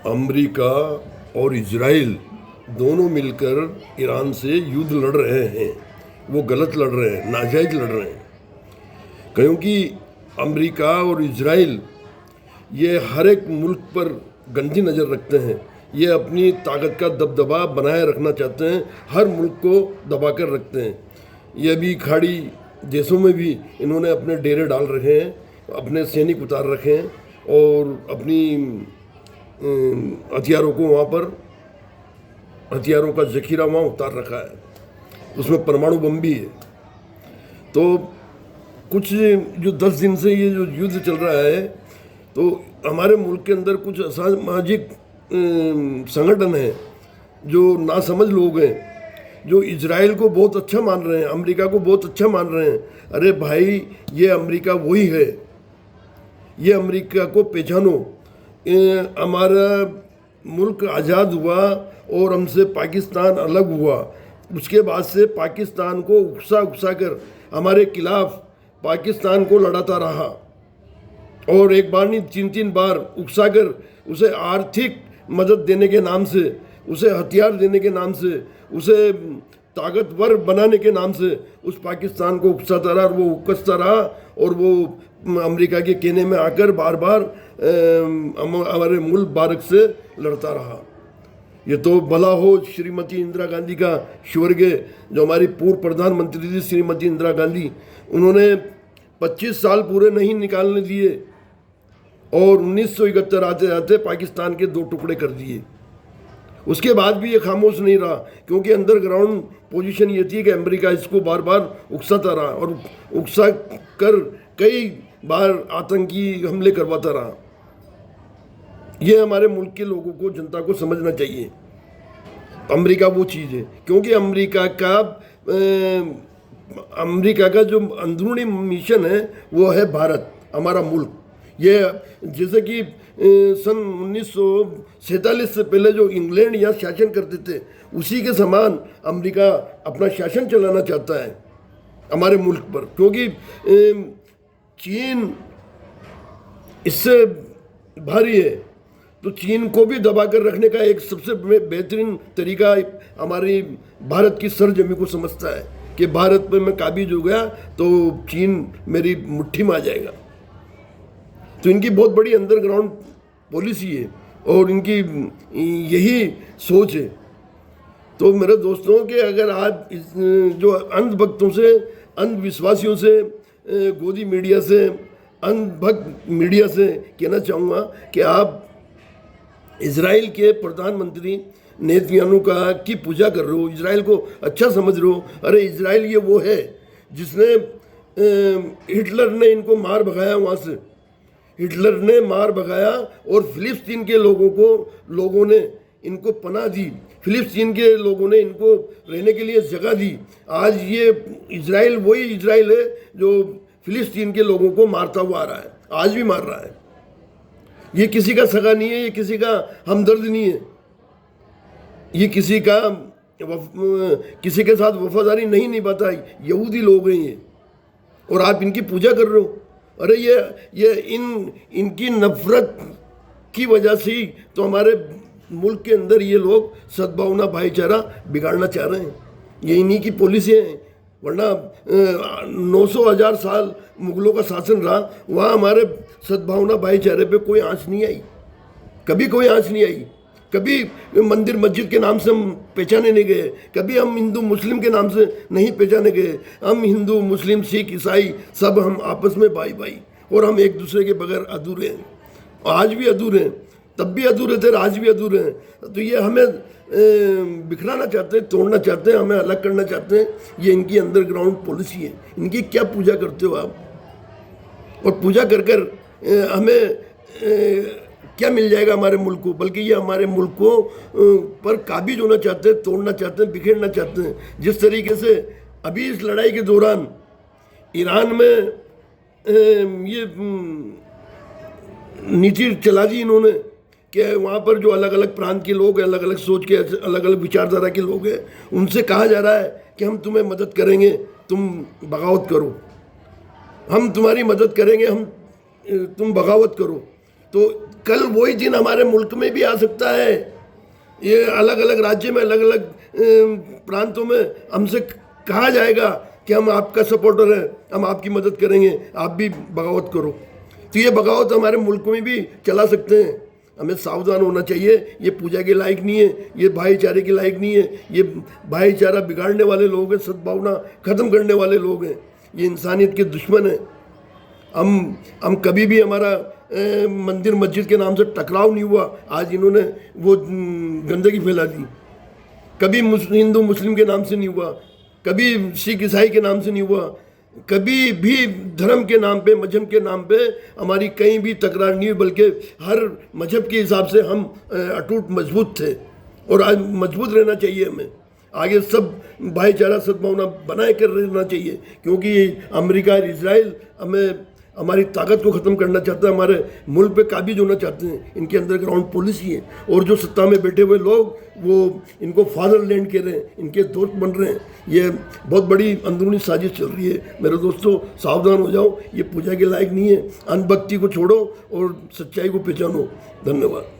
America और Israel दोनों मिलकर ईरान से युद्ध लड़ रहे हैं। वो गलत लड़ रहे हैं, नाजायज लड़ रहे हैं। क्योंकि अमेरिका और इजराइल ये हर एक मुल्क पर गंदी नज़र रखते हैं। ये अपनी ताकत का दबदबा बनाए रखना चाहते हैं, हर मुल्क को दबा कर रखते हैं। ये भी खाड़ी देशों में भी इन्होंने अपने डेरे डाल रखे हैं, अपने सैनिक उतार रखे हैं और अपनी हथियारों को वहाँ पर, हथियारों का जखीरा वहाँ उतार रखा है। उसमें परमाणु बम भी है। तो कुछ जो 10 दिन से ये जो युद्ध चल रहा है, तो हमारे मुल्क के अंदर कुछ असामाजिक संगठन हैं जो नासमझ लोग हैं, जो इजराइल को बहुत अच्छा मान रहे हैं, अमेरिका को बहुत अच्छा मान रहे हैं। अरे भाई, ये अमेरिका वही है, ये अमेरिका को पहचानो। हमारा मुल्क आज़ाद हुआ और हमसे पाकिस्तान अलग हुआ, उसके बाद से पाकिस्तान को उकसा कर हमारे खिलाफ पाकिस्तान को लड़ाता रहा और एक बार नहीं 3 बार उकसाकर उसे आर्थिक मदद देने के नाम से, उसे हथियार देने के नाम से, उसे ताकतवर बनाने के नाम से उस पाकिस्तान को उकसाता रहा और वो उकसता रहा और वो अमेरिका के कहने में आकर बार बार हमारे मुल्क भारत से लड़ता रहा। ये तो भला हो श्रीमती इंदिरा गांधी का स्वर्गीय, जो हमारी पूर्व प्रधानमंत्री थी श्रीमती इंदिरा गांधी, उन्होंने 25 साल पूरे नहीं निकालने दिए और 1971 आते आते पाकिस्तान के 2 टुकड़े कर दिए। उसके बाद भी ये खामोश नहीं रहा, क्योंकि अंडरग्राउंड पोजीशन ये थी कि अमेरिका इसको बार बार उकसाता रहा और उकसा कर कई बार आतंकी हमले करवाता रहा। ये हमारे मुल्क के लोगों को, जनता को समझना चाहिए। अमेरिका वो चीज़ है, क्योंकि अमेरिका का जो अंदरूनी मिशन है वो है भारत, हमारा मुल्क। ये जैसे कि सन 1947 से पहले जो इंग्लैंड यहाँ शासन करते थे, उसी के समान अमेरिका अपना शासन चलाना चाहता है हमारे मुल्क पर। क्योंकि चीन इससे भारी है, तो चीन को भी दबा कर रखने का एक सबसे बेहतरीन तरीका हमारी भारत की सरजमी को समझता है कि भारत पे मैं काबिज हो गया तो चीन मेरी मुट्ठी में आ जाएगा। तो इनकी बहुत बड़ी अंडरग्राउंड पॉलिसी है और इनकी यही सोच है। तो मेरे दोस्तों कि अगर आप जो अंधभक्तों से, अंधविश्वासियों से, गोदी मीडिया से, अंधभक्त मीडिया से कहना चाहूँगा कि आप इजराइल के प्रधानमंत्री नेतन्याहू की पूजा कर रहे हो, इजराइल को अच्छा समझ रहे हो। अरे इजराइल ये वो है जिसने, हिटलर ने इनको मार भगाया वहाँ से, हिटलर ने मार भगाया और फिलिस्तीन के लोगों ने इनको पनाह दी, फिलिस्तीन के लोगों ने इनको रहने के लिए जगह दी। आज ये इजराइल वही इजराइल है जो फिलिस्तीन के लोगों को मारता हुआ आ रहा है, आज भी मार रहा है। ये किसी का सगा नहीं है, ये किसी का हमदर्द नहीं है, ये किसी के साथ वफादारी नहीं निभाता। यहूदी लोग हैं ये, और आप इनकी पूजा कर रहे हो। अरे ये इनकी नफरत की वजह से ही तो हमारे मुल्क के अंदर ये लोग सद्भावना भाईचारा बिगाड़ना चाह रहे हैं। ये इन्हीं की पॉलिसियाँ हैं, वरना 900,000 साल मुगलों का शासन रहा, वहाँ हमारे सद्भावना भाईचारे पे कोई आँच नहीं आई, कभी कोई आँच नहीं आई। कभी मंदिर मस्जिद के नाम से हम पहचाने नहीं गए, कभी हम हिंदू मुस्लिम के नाम से नहीं पहचाने गए। हम हिंदू मुस्लिम सिख ईसाई सब हम आपस में भाई भाई, और हम एक दूसरे के बगैर अधूरे हैं। आज भी अधूरे हैं, तब भी अधूरे थे, आज भी अधूरे हैं। तो ये हमें बिखराना चाहते हैं, तोड़ना चाहते हैं, हमें अलग करना चाहते हैं। ये इनकी अंडरग्राउंड पॉलिसी है। इनकी क्या पूजा करते हो आप? और पूजा कर कर हमें क्या मिल जाएगा हमारे मुल्क को? बल्कि ये हमारे मुल्क को पर काबिज होना चाहते हैं, तोड़ना चाहते हैं, बिखेरना चाहते हैं। जिस तरीके से अभी इस लड़ाई के दौरान ईरान में ये नीति चला दी इन्होंने कि वहाँ पर जो अलग अलग प्रांत के लोग हैं, अलग अलग सोच के, अलग अलग विचारधारा के लोग हैं, उनसे कहा जा रहा है कि हम तुम्हें मदद करेंगे, तुम बगावत करो, हम तुम्हारी मदद करेंगे, तुम बगावत करो। तो कल वही दिन हमारे मुल्क में भी आ सकता है। ये अलग अलग राज्य में, अलग अलग प्रांतों में हमसे कहा जाएगा कि हम आपका सपोर्टर हैं, हम आपकी मदद करेंगे, आप भी बगावत करो। तो ये बगावत हमारे मुल्क में भी चला सकते हैं। हमें सावधान होना चाहिए। ये पूजा के लायक नहीं है, ये भाईचारे के लायक नहीं है। ये भाईचारा बिगाड़ने वाले लोग हैं, सद्भावना ख़त्म करने वाले लोग हैं। ये इंसानियत के दुश्मन हैं। हम कभी भी हमारा मंदिर मस्जिद के नाम से टकराव नहीं हुआ। आज इन्होंने वो गंदगी फैला दी। कभी हिंदू मुस्लिम के नाम से नहीं हुआ, कभी सिख ईसाई के नाम से नहीं हुआ, कभी भी धर्म के नाम पे, मजहब के नाम पे हमारी कहीं भी तकरार नहीं हुई, बल्कि हर मजहब के हिसाब से हम अटूट मजबूत थे और आज मजबूत रहना चाहिए। हमें आगे सब भाईचारा सद्भावना बनाए कर रहना चाहिए, क्योंकि अमेरिका और इजराइल हमें हमारी ताकत को ख़त्म करना चाहता है, हमारे मुल्क पे काबिज होना चाहते हैं। इनकी अंडरग्राउंड पॉलिसी है और जो सत्ता में बैठे हुए लोग वो इनको फादरलैंड कह रहे हैं, इनके दोस्त बन रहे हैं। ये बहुत बड़ी अंदरूनी साजिश चल रही है। मेरे दोस्तों, सावधान हो जाओ। ये पूजा के लायक नहीं है। अंधभक्ति को छोड़ो और सच्चाई को पहचानो। धन्यवाद।